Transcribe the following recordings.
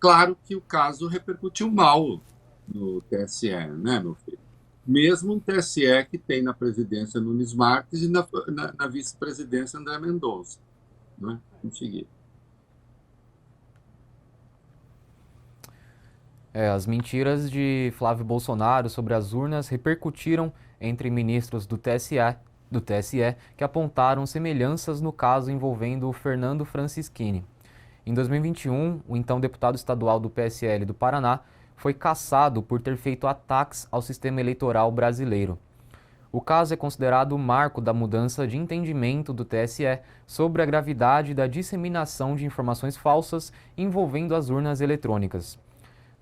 claro que o caso repercutiu mal no TSE, né, meu filho? Mesmo um TSE que tem na presidência Nunes Marques e na vice-presidência André Mendonça, né? Consegui. As mentiras de Flávio Bolsonaro sobre as urnas repercutiram entre ministros do TSE que apontaram semelhanças no caso envolvendo Fernando Francischini. Em 2021, o então deputado estadual do PSL do Paraná foi cassado por ter feito ataques ao sistema eleitoral brasileiro. O caso é considerado o marco da mudança de entendimento do TSE sobre a gravidade da disseminação de informações falsas envolvendo as urnas eletrônicas.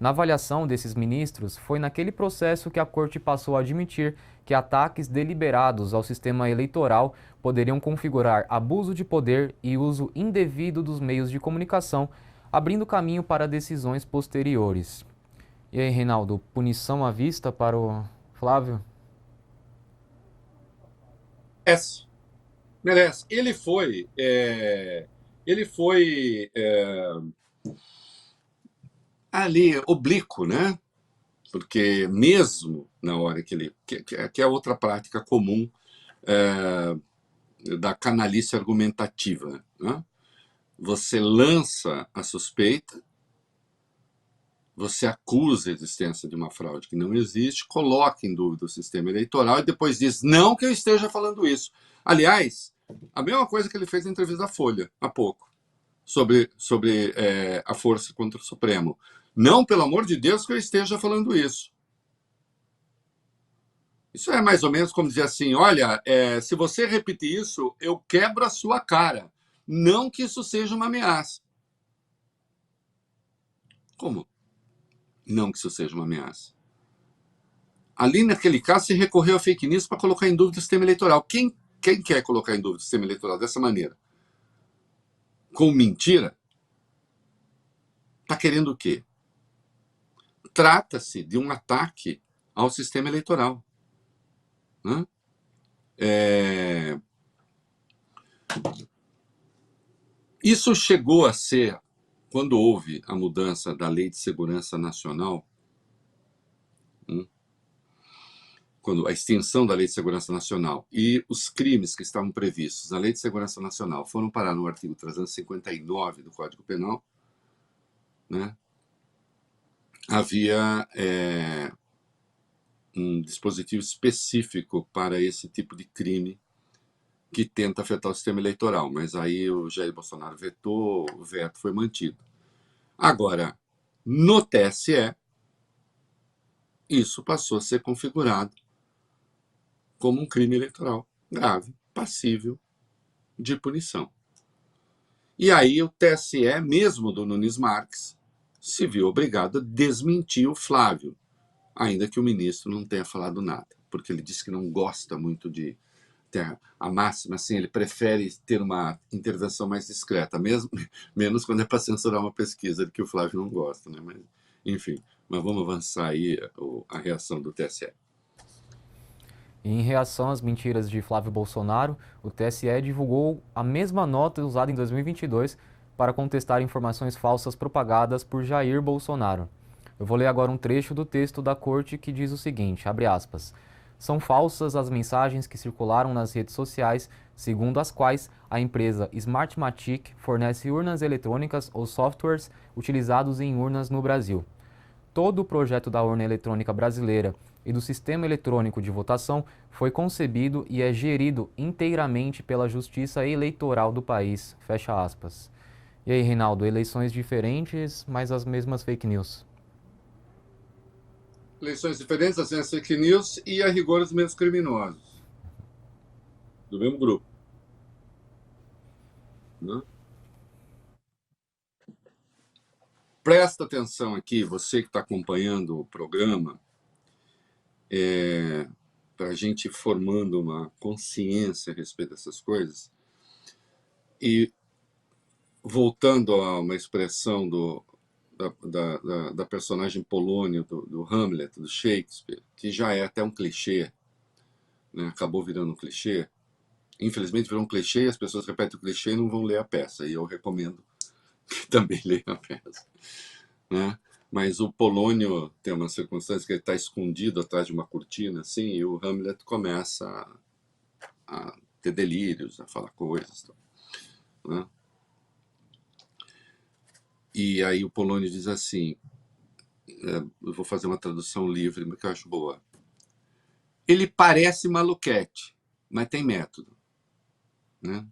Na avaliação desses ministros, foi naquele processo que a Corte passou a admitir que ataques deliberados ao sistema eleitoral poderiam configurar abuso de poder e uso indevido dos meios de comunicação, abrindo caminho para decisões posteriores. E aí, Reinaldo, punição à vista para o Flávio? Merece, merece. Ele foi ali oblíquo, né? Porque mesmo na hora que ele... que é outra prática comum da canalice argumentativa, né? Você lança a suspeita, você acusa a existência de uma fraude que não existe, coloca em dúvida o sistema eleitoral e depois diz, não que eu esteja falando isso. Aliás, a mesma coisa que ele fez na entrevista da Folha, há pouco, sobre a força contra o Supremo. Não, pelo amor de Deus, que eu esteja falando isso. Isso é mais ou menos como dizer assim, olha, se você repetir isso, eu quebro a sua cara. Não que isso seja uma ameaça. Como? Não que isso seja uma ameaça. Ali, naquele caso, se recorreu a fake news para colocar em dúvida o sistema eleitoral. Quem quer colocar em dúvida o sistema eleitoral dessa maneira? Com mentira? Está querendo o quê? Trata-se de um ataque ao sistema eleitoral. Né? Isso chegou a ser, quando houve a mudança da Lei de Segurança Nacional, quando a extinção da Lei de Segurança Nacional e os crimes que estavam previstos na Lei de Segurança Nacional foram parar no artigo 359 do Código Penal, né? Havia um dispositivo específico para esse tipo de crime que tenta afetar o sistema eleitoral, mas aí o Jair Bolsonaro vetou, o veto foi mantido. Agora, no TSE, isso passou a ser configurado como um crime eleitoral grave, passível de punição. E aí o TSE, mesmo do Nunes Marques, se viu obrigado a desmentir o Flávio, ainda que o ministro não tenha falado nada, porque ele disse que não gosta muito de ter a máxima, assim, ele prefere ter uma intervenção mais discreta, mesmo menos quando é para censurar uma pesquisa que o Flávio não gosta, né? Mas, enfim, mas vamos avançar aí a reação do TSE. E em reação às mentiras de Flávio Bolsonaro, o TSE divulgou a mesma nota usada em 2022 para contestar informações falsas propagadas por Jair Bolsonaro. Eu vou ler agora um trecho do texto da corte que diz o seguinte, abre aspas, são falsas as mensagens que circularam nas redes sociais, segundo as quais a empresa Smartmatic fornece urnas eletrônicas ou softwares utilizados em urnas no Brasil. Todo o projeto da urna eletrônica brasileira e do sistema eletrônico de votação foi concebido e é gerido inteiramente pela Justiça Eleitoral do país. Fecha aspas. E aí, Reinaldo, eleições diferentes, mas as mesmas fake news. Eleições diferentes, as mesmas fake news e, a rigor, os mesmos criminosos. Do mesmo grupo. Né? Presta atenção aqui, você que está acompanhando o programa, para a gente ir formando uma consciência a respeito dessas coisas. E voltando a uma expressão da personagem Polônio, do Hamlet, do Shakespeare, que já é até um clichê, né? Acabou virando um clichê. Infelizmente virou um clichê, as pessoas repetem o clichê e não vão ler a peça. E eu recomendo que também leiam a peça. né? Mas o Polônio tem uma circunstância que ele está escondido atrás de uma cortina, assim, e o Hamlet começa a ter delírios, a falar coisas, né? E aí o Polônio diz assim, eu vou fazer uma tradução livre, mas que eu acho boa. Ele parece maluquete, mas tem método, né?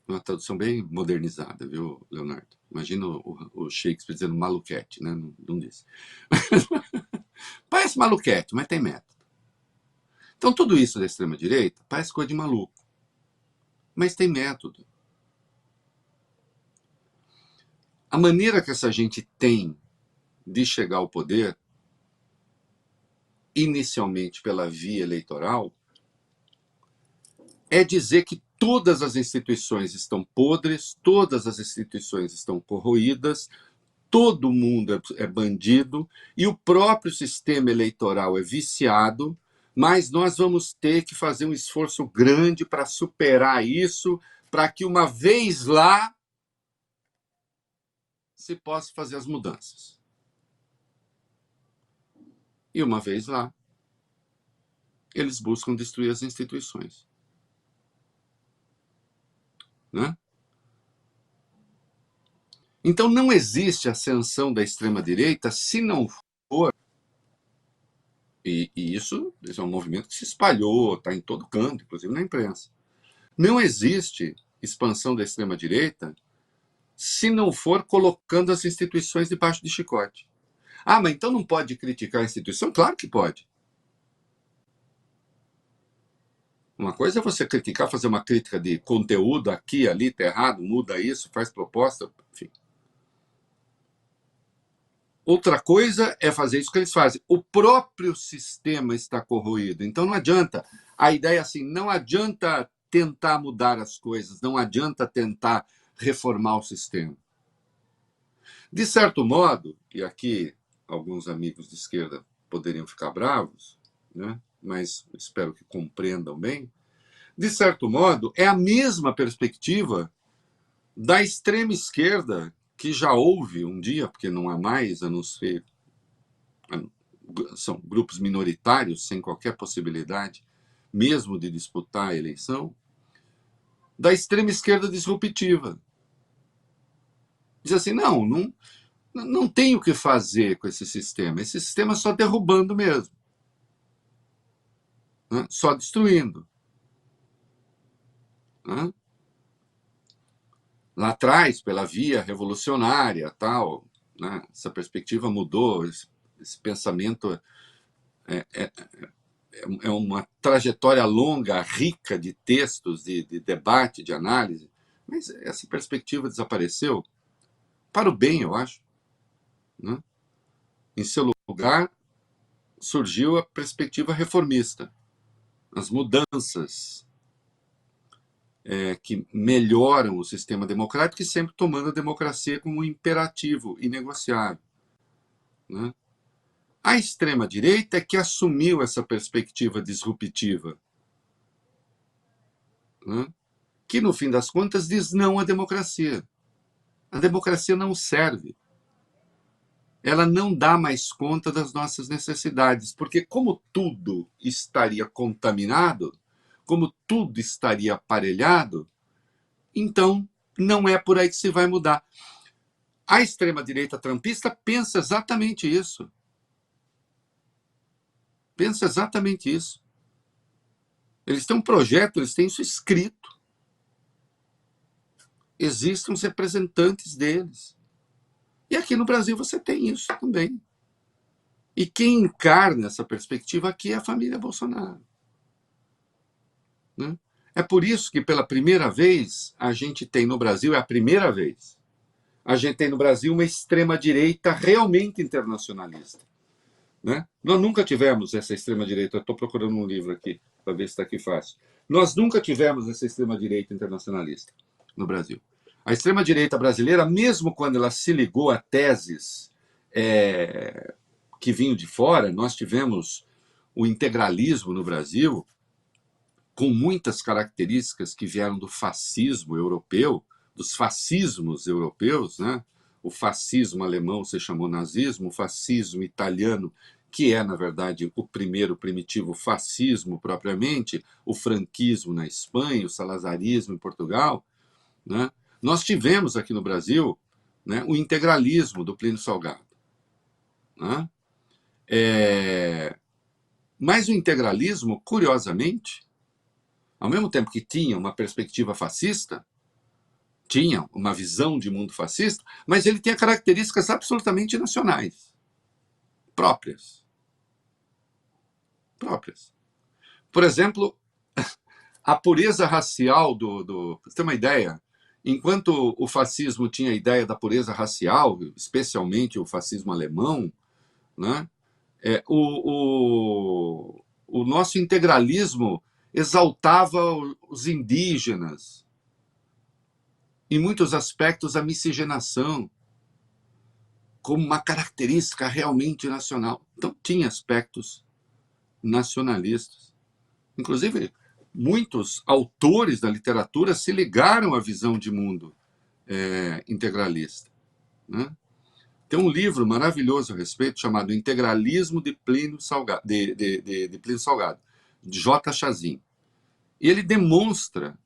Uma tradução bem modernizada, viu, Leonardo? Imagina o Shakespeare dizendo maluquete, né? Não disse. Parece maluquete, mas tem método. Então, tudo isso da extrema-direita parece coisa de maluco, mas tem método. A maneira que essa gente tem de chegar ao poder, inicialmente pela via eleitoral, é dizer que todas as instituições estão podres, todas as instituições estão corroídas, todo mundo é bandido e o próprio sistema eleitoral é viciado, mas nós vamos ter que fazer um esforço grande para superar isso, para que uma vez lá se possa fazer as mudanças. E uma vez lá, eles buscam destruir as instituições. Né? Então não existe ascensão da extrema-direita se não for. E isso é um movimento que se espalhou, está em todo canto, inclusive na imprensa. Não existe expansão da extrema-direita se não for colocando as instituições debaixo de chicote. Ah, mas então não pode criticar a instituição? Claro que pode. Uma coisa é você criticar, fazer uma crítica de conteúdo aqui, ali, está errado, muda isso, faz proposta, enfim. Outra coisa é fazer isso que eles fazem. O próprio sistema está corroído. Então não adianta. A ideia é assim, não adianta tentar mudar as coisas, não adianta tentar reformar o sistema. De certo modo, e aqui alguns amigos de esquerda poderiam ficar bravos, né? Mas espero que compreendam bem, de certo modo, é a mesma perspectiva da extrema esquerda que já houve um dia, porque não há mais, a não ser são grupos minoritários sem qualquer possibilidade, mesmo de disputar a eleição, da extrema esquerda disruptiva. Diz assim, não tem o que fazer com esse sistema é só derrubando mesmo, né? Só destruindo. Né? Lá atrás, pela via revolucionária, tal, né? Essa perspectiva mudou, esse pensamento é uma trajetória longa, rica de textos, de debate, de análise, mas essa perspectiva desapareceu para o bem, eu acho. Né? Em seu lugar, surgiu a perspectiva reformista, as mudanças que melhoram o sistema democrático e sempre tomando a democracia como um imperativo inegociável. Né? A extrema-direita é que assumiu essa perspectiva disruptiva, né? Que, no fim das contas, diz não à democracia. A democracia não serve. Ela não dá mais conta das nossas necessidades, porque como tudo estaria contaminado, como tudo estaria aparelhado, então não é por aí que se vai mudar. A extrema-direita trumpista pensa exatamente isso. Pensa exatamente isso. Eles têm um projeto, eles têm isso escrito. Existem os representantes deles. E aqui no Brasil você tem isso também. E quem encarna essa perspectiva aqui é a família Bolsonaro. Né? É por isso que, pela primeira vez, a gente tem no Brasil, é a primeira vez, a gente tem no Brasil uma extrema-direita realmente internacionalista. Né? Nós nunca tivemos essa extrema-direita, eu estou procurando um livro aqui, para ver se está aqui fácil. Nós nunca tivemos essa extrema-direita internacionalista no Brasil. A extrema-direita brasileira, mesmo quando ela se ligou a teses que vinham de fora, nós tivemos o integralismo no Brasil, com muitas características que vieram do fascismo europeu, dos fascismos europeus, né? O fascismo alemão se chamou nazismo, o fascismo italiano, que é, na verdade, o primeiro primitivo fascismo propriamente, o franquismo na Espanha, o salazarismo em Portugal, né? Nós tivemos aqui no Brasil, né, o integralismo do Plínio Salgado. Né? Mas o integralismo, curiosamente, ao mesmo tempo que tinha uma perspectiva fascista, tinha uma visão de mundo fascista, mas ele tinha características absolutamente nacionais, próprias. Por exemplo, a pureza racial Você tem uma ideia? Enquanto o fascismo tinha a ideia da pureza racial, especialmente o fascismo alemão, né, o nosso integralismo exaltava os indígenas, em muitos aspectos, a miscigenação, como uma característica realmente nacional. Então, tinha aspectos nacionalistas. Inclusive, muitos autores da literatura se ligaram à visão de mundo integralista. Né? Tem um livro maravilhoso a respeito, chamado Integralismo de Plínio Salgado, de Plínio Salgado, de J. Chazin. E ele demonstra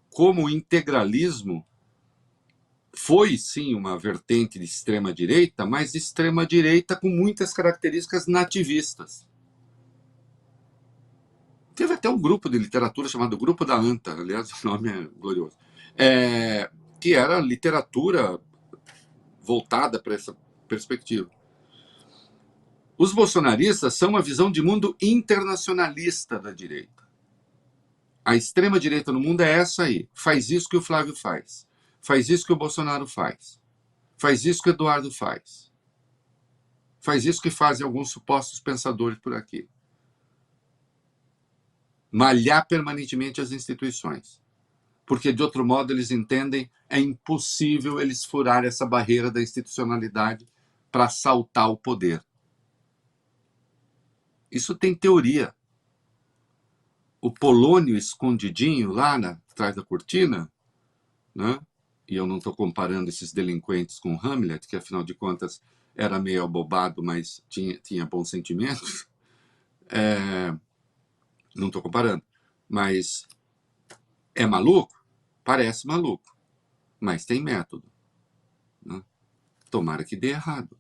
como o integralismo foi, sim, uma vertente de extrema-direita, mas de extrema-direita com muitas características nativistas. Teve até um grupo de literatura chamado Grupo da Anta, aliás, o nome é glorioso, que era literatura voltada para essa perspectiva. Os bolsonaristas são uma visão de mundo internacionalista da direita. A extrema-direita no mundo é essa aí. Faz isso que o Flávio faz. Faz isso que o Bolsonaro faz. Faz isso que o Eduardo faz. Faz isso que fazem alguns supostos pensadores por aqui. Malhar permanentemente as instituições. Porque, de outro modo, eles entendem é impossível eles furar essa barreira da institucionalidade para assaltar o poder. Isso tem teoria. O Polônio escondidinho lá atrás da cortina, né? E eu não estou comparando esses delinquentes com Hamlet, que afinal de contas era meio abobado, mas tinha bons sentimentos. Não estou comparando. Mas é maluco? Parece maluco. Mas tem método. Né? Tomara que dê errado.